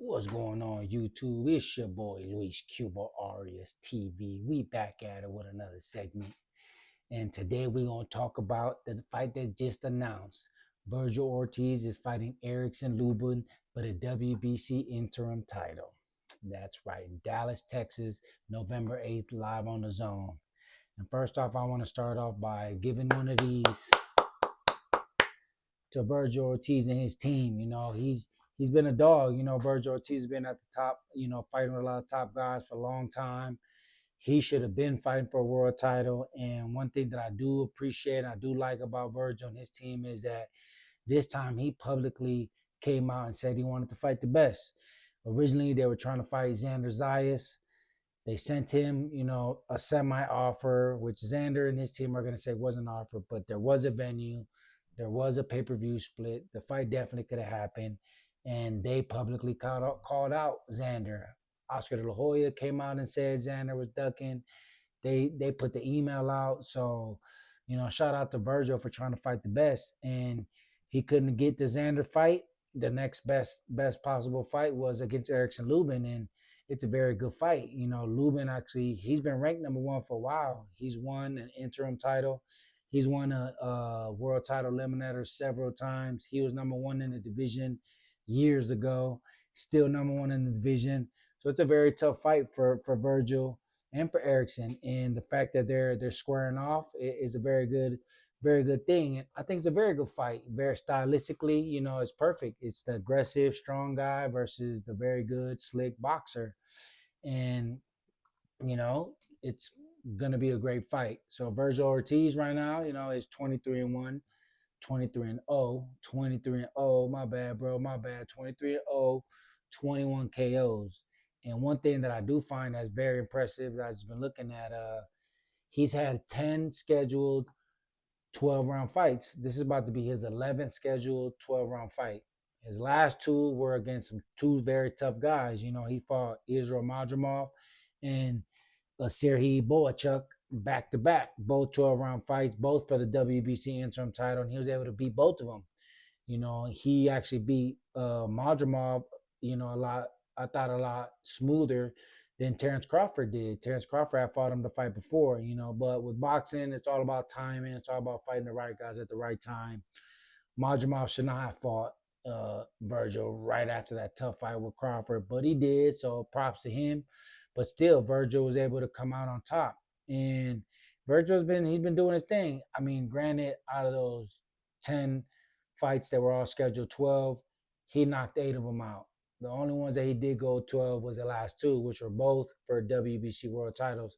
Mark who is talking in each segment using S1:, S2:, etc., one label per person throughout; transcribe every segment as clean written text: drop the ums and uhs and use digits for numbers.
S1: What's going on, YouTube? It's your boy Luis Cuba Arias TV. We back at it with another segment. And today we're going to talk about the fight that just announced. Virgil Ortiz is fighting Erickson Lubin for the WBC interim title. That's right, in Dallas, Texas, November 8th, live on the Zone. And first off, I want to start off by giving one of these to Virgil Ortiz and his team. He's been a dog. Virgil Ortiz has been at the top, fighting with a lot of top guys for a long time. He should have been fighting for a world title. And one thing that I do appreciate, I do like about Virgil and his team is that this time he publicly came out and said he wanted to fight the best. Originally, they were trying to fight Xander Zayas. They sent him, a semi-offer, which Xander and his team are going to say wasn't an offer, but there was a venue. There was a pay-per-view split. The fight definitely could have happened. And they publicly called out Xander. Oscar De La Hoya came out and said Xander was ducking. They put the email out. So, shout out to Virgil for trying to fight the best. And he couldn't get the Xander fight. The next best possible fight was against Erickson Lubin. And it's a very good fight. Lubin actually, he's been ranked number one for a while. He's won an interim title. He's won a world title eliminator several times. He was number one in the division years ago, still number one in the division. So it's a very tough fight for Virgil and for Erickson. And the fact that they're squaring off is a very good thing. And I think it's a very good fight. Very stylistically, it's perfect. It's the aggressive, strong guy versus the very good, slick boxer. And, it's gonna be a great fight. So Virgil Ortiz right now, is 23-1, 23-0, 23-0. My bad, bro. My bad. 23-0, 21 KOs. And one thing that I do find that's very impressive that I've just been looking at, he's had 10 scheduled 12-round fights. This is about to be his 11th scheduled 12-round fight. His last two were against two very tough guys. He fought Israel Madrimov and Serhiy Boachuk back to back, both 12-round fights, both for the WBC interim title, and he was able to beat both of them. He actually beat Madrimov, I thought a lot smoother than Terrence Crawford did. Terrence Crawford had fought him to fight before, but with boxing, it's all about timing. It's all about fighting the right guys at the right time. Madrimov should not have fought Virgil right after that tough fight with Crawford, but he did, so props to him. But still, Virgil was able to come out on top. And Virgil's been doing his thing. I mean, granted, out of those 10 fights that were all scheduled 12, he knocked 8 of them out. The only ones that he did go 12 was the last two, which were both for WBC world titles.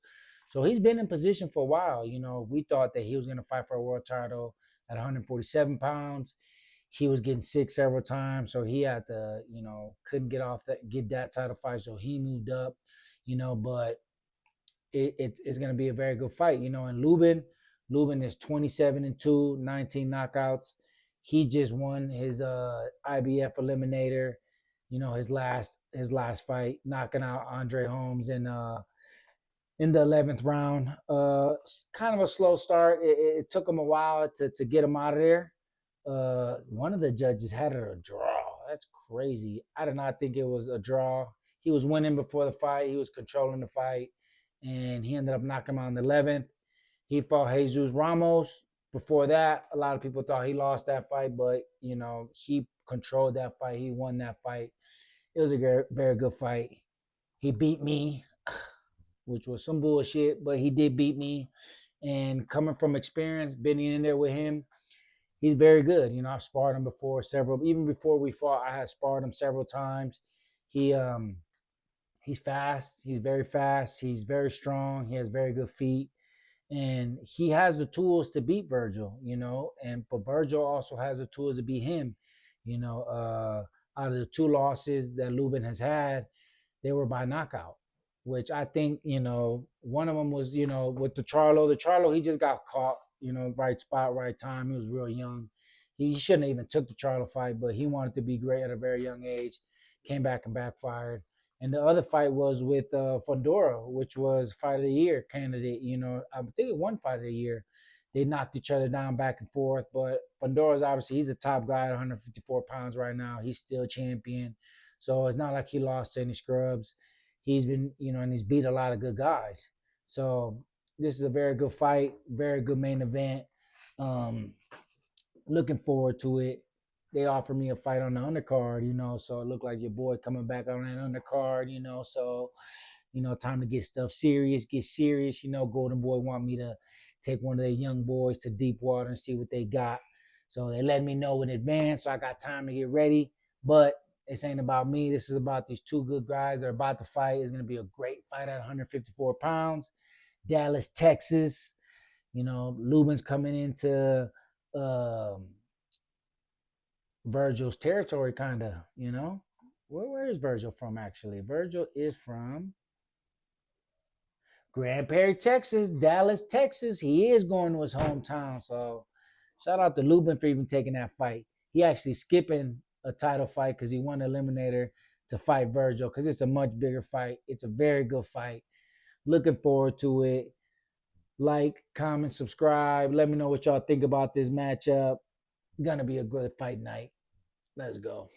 S1: So he's been in position for a while. We thought that he was going to fight for a world title at 147 pounds. He was getting sick several times, so he had to, couldn't get that title fight. So he moved up, but it's going to be a very good fight, and Lubin is 27-2, 19 knockouts. He just won his IBF eliminator, his last fight, knocking out Andre Holmes in the 11th round. Kind of a slow start. It took him a while to get him out of there. One of the judges had it a draw. That's crazy. I did not think it was a draw. He was winning before the fight. He was controlling the fight, and he ended up knocking him out in the 11th. He fought Jesus Ramos. Before that, a lot of people thought he lost that fight, but, he controlled that fight. He won that fight. It was a very, very good fight. He beat me, which was some bullshit, but he did beat me. And coming from experience, being in there with him, he's very good. I've sparred him before even before we fought, I had sparred him several times. He's fast. He's very fast. He's very strong. He has very good feet. And he has the tools to beat Virgil, but Virgil also has the tools to beat him. Out of the two losses that Lubin has had, they were by knockout, which I think, one of them was, with the Charlo. The Charlo, he just got caught, right spot, right time. He was real young. He shouldn't have even took the Charlo fight, but he wanted to be great at a very young age. Came back and backfired. And the other fight was with Fondora, which was Fight of the Year candidate. I think it won Fight of the Year. They knocked each other down back and forth. But Fondora's obviously, he's a top guy at 154 pounds right now. He's still champion. So it's not like he lost to any scrubs. He's been, and he's beat a lot of good guys. So this is a very good fight, very good main event. Um, Looking forward to it. They offered me a fight on the undercard, so it looked like your boy coming back on that undercard, so time to get stuff serious, get serious. Golden Boy want me to take one of their young boys to deep water and see what they got. So they let me know in advance, so I got time to get ready. But this ain't about me. This is about these two good guys that are about to fight. It's gonna be a great fight at 154 pounds. Dallas, Texas. Lubin's coming into um, Virgil's territory, kind of. Where is Virgil from? Actually, Virgil is from Grand Prairie, Texas, Dallas, Texas. He is going to his hometown. So shout out to Lubin for even taking that fight. He actually skipping a title fight because he won the eliminator to fight Virgil because it's a much bigger fight. It's a very good fight. Looking forward to it. Like, comment, subscribe. Let me know what y'all think about this matchup. Gonna be a good fight night. Let's go.